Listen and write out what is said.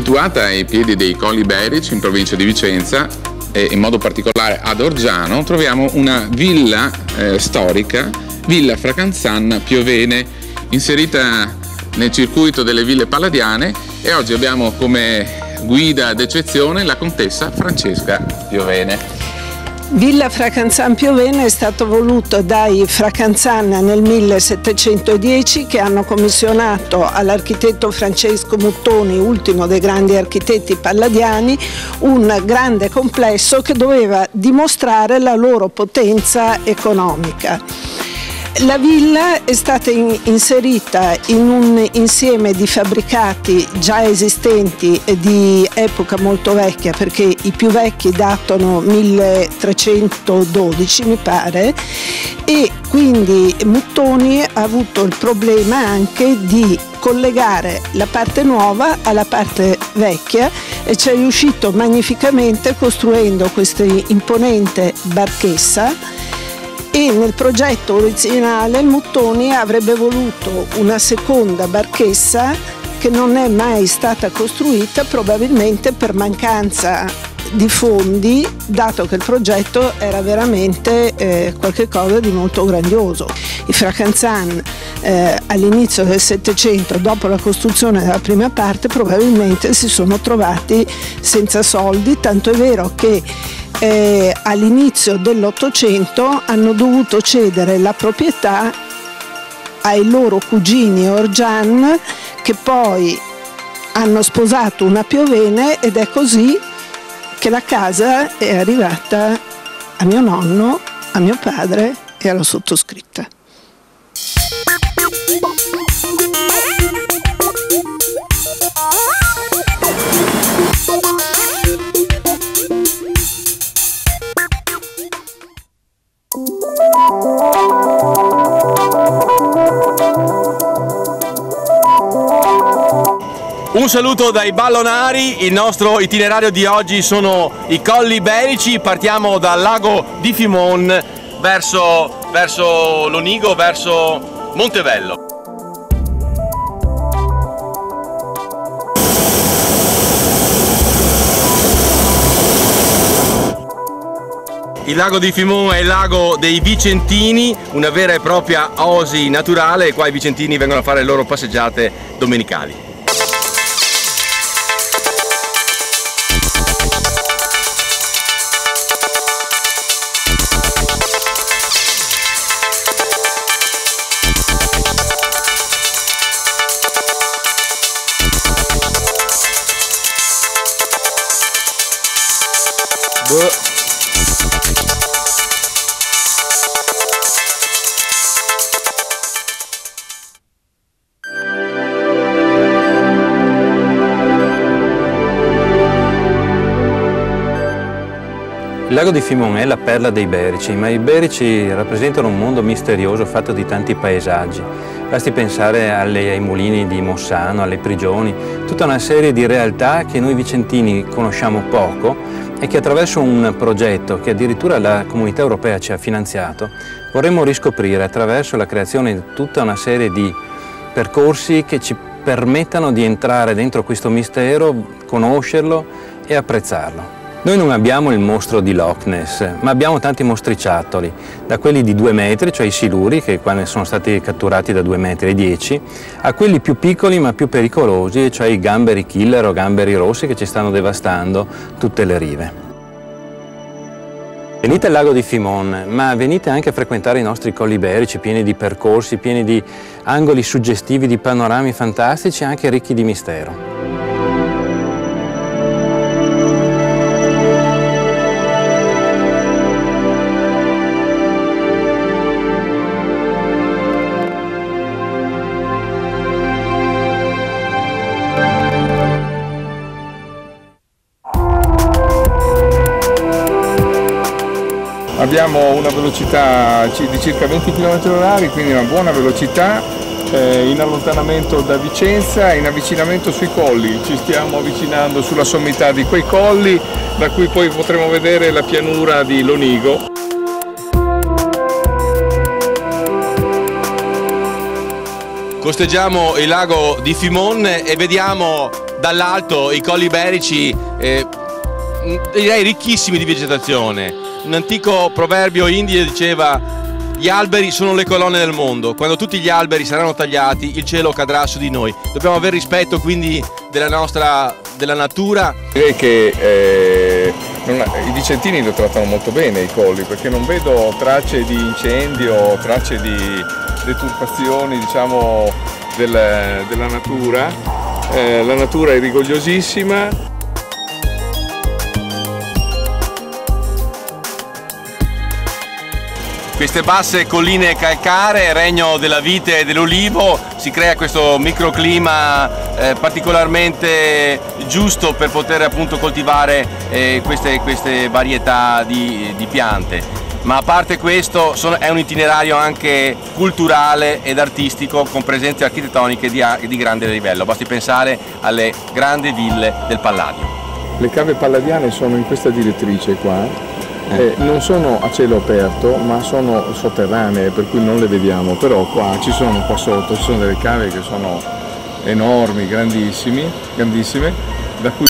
Situata ai piedi dei Colli Iberici, in provincia di Vicenza, e in modo particolare ad Orgiano, troviamo una villa storica, Villa Fracanzan Piovene, inserita nel circuito delle ville palladiane, e oggi abbiamo come guida d'eccezione la contessa Francesca Piovene. Villa Fracanzan Piovene è stato voluto dai Fracanzan nel 1710, che hanno commissionato all'architetto Francesco Muttoni, ultimo dei grandi architetti palladiani, un grande complesso che doveva dimostrare la loro potenza economica. La villa è stata inserita in un insieme di fabbricati già esistenti di epoca molto vecchia, perché i più vecchi datano 1312 mi pare, e quindi Muttoni ha avuto il problema anche di collegare la parte nuova alla parte vecchia, e ci è riuscito magnificamente costruendo questa imponente barchessa. E nel progetto originale Muttoni avrebbe voluto una seconda barchessa che non è mai stata costruita, probabilmente per mancanza di fondi, dato che il progetto era veramente qualcosa di molto grandioso. I Fracanzan all'inizio del Settecento, dopo la costruzione della prima parte, probabilmente si sono trovati senza soldi, tanto è vero che all'inizio dell'Ottocento hanno dovuto cedere la proprietà ai loro cugini Orgian, che poi hanno sposato una Piovene, ed è così che la casa è arrivata a mio nonno, a mio padre e alla sottoscritta. Un saluto dai Ballonari, il nostro itinerario di oggi sono i Colli Iberici, partiamo dal lago di Fimon verso Lonigo, verso Montevello. Il lago di Fimon è il lago dei Vicentini, una vera e propria oasi naturale, e qua i vicentini vengono a fare le loro passeggiate domenicali. Il lago di Fimon è la perla dei Iberici, ma i Iberici rappresentano un mondo misterioso fatto di tanti paesaggi. Basti pensare ai mulini di Mossano, alle prigioni, tutta una serie di realtà che noi vicentini conosciamo poco e che attraverso un progetto che addirittura la Comunità Europea ci ha finanziato vorremmo riscoprire attraverso la creazione di tutta una serie di percorsi che ci permettano di entrare dentro questo mistero, conoscerlo e apprezzarlo. Noi non abbiamo il mostro di Loch Ness, ma abbiamo tanti mostriciattoli, da quelli di 2 metri, cioè i siluri, che qua ne sono stati catturati da 2,10 metri, a quelli più piccoli ma più pericolosi, cioè i gamberi killer o gamberi rossi che ci stanno devastando tutte le rive. Venite al lago di Fimon, ma venite anche a frequentare i nostri Colli Iberici, pieni di percorsi, pieni di angoli suggestivi, di panorami fantastici, anche ricchi di mistero. Abbiamo una velocità di circa 20 km/h, quindi una buona velocità, in allontanamento da Vicenza e in avvicinamento sui colli. Ci stiamo avvicinando sulla sommità di quei colli, da cui poi potremo vedere la pianura di Lonigo. Costeggiamo il lago di Fimon e vediamo dall'alto i colli iberici direi ricchissimi di vegetazione. Un antico proverbio indio diceva: gli alberi sono le colonne del mondo, quando tutti gli alberi saranno tagliati il cielo cadrà su di noi. Dobbiamo avere rispetto quindi della natura. Direi che i vicentini lo trattano molto bene i colli, perché non vedo tracce di incendio, tracce di deturpazioni, diciamo, della natura. La natura è rigogliosissima. Queste basse colline calcaree, regno della vite e dell'olivo, si crea questo microclima particolarmente giusto per poter appunto coltivare queste varietà di piante. Ma a parte questo è un itinerario anche culturale ed artistico con presenze architettoniche di grande livello, basti pensare alle grandi ville del Palladio. Le cave palladiane sono in questa direttrice qua. Non sono a cielo aperto, ma sono sotterranee, per cui non le vediamo, però qua sotto ci sono delle cave che sono enormi, grandissime, da cui